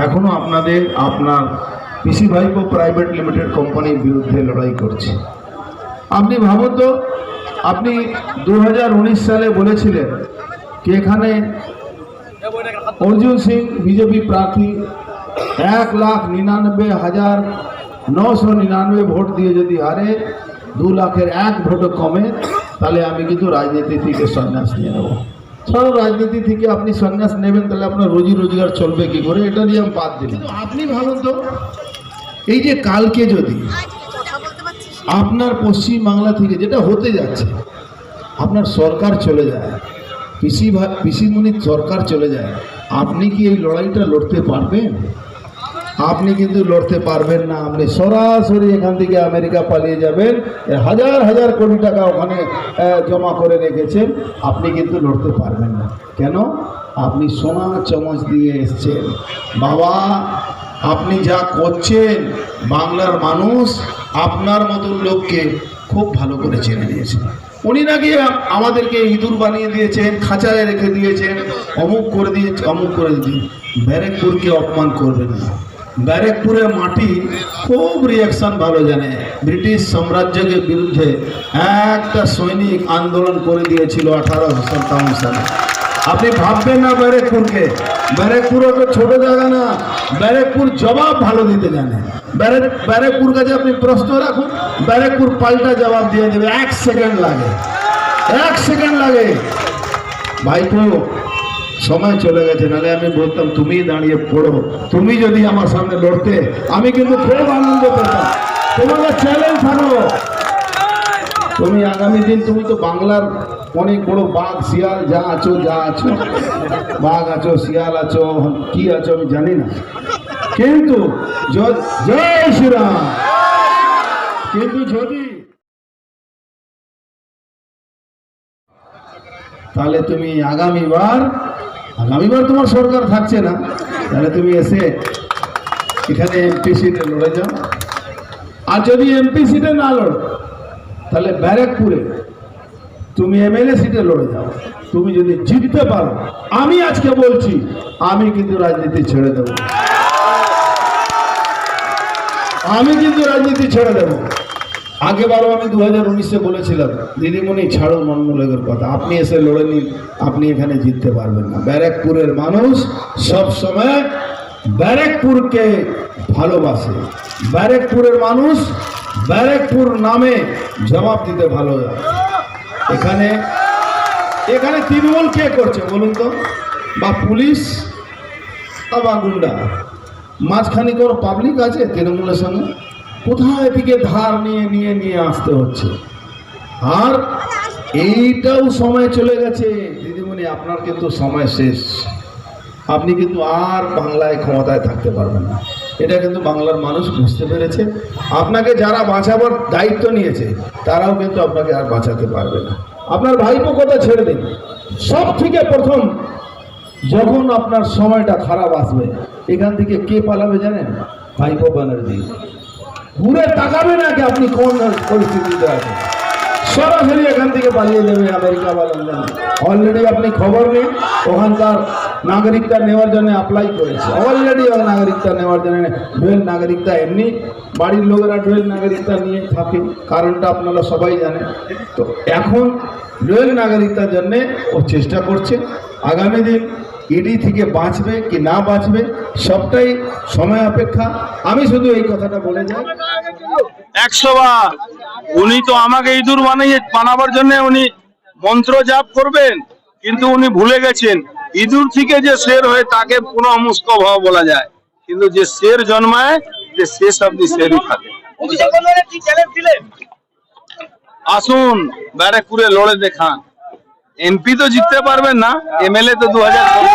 এখনো আপনাদের আপনার পিসি ভাইপো প্রাইভেট লিমিটেড কোম্পানির বিরুদ্ধে লড়াই করছে। আপনি ভাবুন তো, আপনি 2019 সালে বলেছিলেন কি এখানে অর্জুন সিং বিজেপি প্রার্থী 1,99,999 ভোট দিয়ে যদি হারে, 2 লাখের 1 ভোটও কমে, তাহলে আমি কিন্তু রাজনীতি থেকে সন্ন্যাস নিয়ে নেব। সব রাজনীতি থেকে আপনি সন্ন্যাস নেবেন, তাহলে আপনার রুজি রোজগার চলবে কি করে? এটা দিয়ে আমি বাদ দিই। কিন্তু আপনি ভাবুন তো, এই যে কালকে যদি আপনার পশ্চিম বাংলা থেকে যেটা হতে যাচ্ছে, আপনার সরকার চলে যায়, পিসিমণির সরকার চলে যায়, আপনি কি এই লড়াইটা লড়তে পারবেন? আপনি কিন্তু লড়তে পারবেন না। আপনি সরাসরি এখান থেকে আমেরিকা পালিয়ে যাবেন, হাজার হাজার কোটি টাকা ওখানে জমা করে রেখেছেন, আপনি কিন্তু লড়তে পারবেন না। কেন? আপনি সোনা চামচ দিয়ে এসছেন। বাবা, আপনি যা করছেন, বাংলার মানুষ আপনার মতন লোককে খুব ভালো করে চেনে দিয়েছে। উনি নাকি আমাদেরকে ইঁদুর বানিয়ে দিয়েছেন, খাঁচায় রেখে দিয়েছেন, অমুক করে দিয়েছে, অমুক করে দিয়েছেন। ব্যারেকপুরকে অপমান করবেন না। ব্যারেকপুরের মাটি খুব রিয়াকশন ভালো জানে। ব্রিটিশ সাম্রাজ্যের বিরুদ্ধে একটা সৈনিক আন্দোলন করে দিয়েছিল 1857 সালে। আপনি ভাববেন না ব্যারেকপুরকে, ব্যারেকপুরও তো ছোট জায়গা না। ব্যারেকপুর জবাব ভালো দিতে জানে। ব্যারেকপুর কাছে আপনি প্রশ্ন রাখুন, ব্যারেকপুর পাল্টা জবাব দিয়ে দেবে। 1 সেকেন্ড লাগে, 1 সেকেন্ড লাগে। ভাইপো, সময় চলে গেছে, নাহলে আমি বলতাম তুমি দাঁড়িয়ে পড়ো। তুমি যদি আমার সামনে লড়তে, আমি কিন্তু খুব আনন্দ পেতাম। তোমাকে চ্যালেঞ্জ থাকলো, তুমি আগামী দিন, তুমি তো বাংলার অনেক বড় বাঘ শিয়াল যা আছো, বাঘ আছো, শিয়াল আছো, কি আছো আমি জানি না, কিন্তু জয় শ্রীরাম। কিন্তু যদি তাহলে তুমি আগামীবার তোমার সরকার থাকছে না, তাহলে তুমি এসে এখানে এমপি সিটে লড়ে যাও। আর যদি এমপি সিটে না লড়ো, তাহলে ব্যারেকপুরে তুমি এমএলএ সিটে লড়ে যাও। তুমি যদি জিততে পারো, আমি আজকে বলছি, আমি কিন্তু রাজনীতি ছেড়ে দেব। আমি কিন্তু রাজনীতি ছেড়ে দেব। আগেবারও আমি 2019-এ বলেছিলাম, দিদিমণি ছাড়ো মনমূলকের কথা, আপনি এসে লড়ে নিন, আপনি এখানে জিততে পারবেন না। ব্যারেকপুরের মানুষ সব সময় ব্যারেকপুরকে ভালোবাসে। ব্যারেকপুরের মানুষ ব্যারেকপুর নামে জবাব দিতে ভালো। এখানে তৃণমূল কে করছে বলুন তো? বা পুলিশ বা গুন্ডা? মাঝখানে কোনো পাবলিক আছে তৃণমূলের সঙ্গে? কোথায় থেকে ধার নিয়ে আসতে হচ্ছে। আর এইটাও সময় চলে গেছে দিদিমণি, আপনার কিন্তু সময় শেষ। আপনি কিন্তু আর বাংলায় ক্ষমতায় থাকতে পারবেন না। এটা কিন্তু বাংলার মানুষ বুঝতে পেরেছে। আপনাকে যারা বাঁচাবার দায়িত্ব নিয়েছে, তারাও কিন্তু আপনাকে আর বাঁচাতে পারবে না। আপনার ভাইপো কথা ছেড়ে দিন। সব থেকে প্রথম যখন আপনার সময়টা খারাপ আসবে, এখান থেকে কে পালাবে জানেন? ভাইপো ব্যানার্জি। ঘুরে তাকাবে না কি আপনি কোন পরিস্থিতিতে আছেন, সরাসরি এখান থেকে পালিয়ে যাবে আমেরিকা বা লন্ডন। অলরেডি আপনি খবর নেই, ওখানকার নাগরিকতা নেওয়ার জন্য অ্যাপ্লাই করেছে। অলরেডি নাগরিকতা নেওয়ার জন্য ডুয়েল নাগরিকতা, এমনি বাড়ির লোকেরা ডুয়েল নাগরিকতা নিয়ে থাকে, কারণটা আপনারা সবাই জানেন। তো এখন ডুয়েল নাগরিকতার জন্যে ও চেষ্টা করছে। আগামী দিন ইডি থেকে বাঁচবে কি না বাঁচবে, সবটাই সময় অপেক্ষা। আমি শুধু এই কথাটা বলে যাই, 100 বার উনি তো আমাকে ইঁদুর বানাবার জন্য উনি মন্ত্র জাপ করবেন, কিন্তু উনি ভুলে গেছেন ইঁদুর থেকে যে শের হয় তাকে পুনঃ মুস্ক ভাব বলা যায়, কিন্তু যে শের জন্মায় যে শেষ অব্দি শেরই থাকে। আসুন ব্যারেকপুরে লড়ে দেখান। এমপি তো জিততে পারবেন না, এমএলএ তো 2024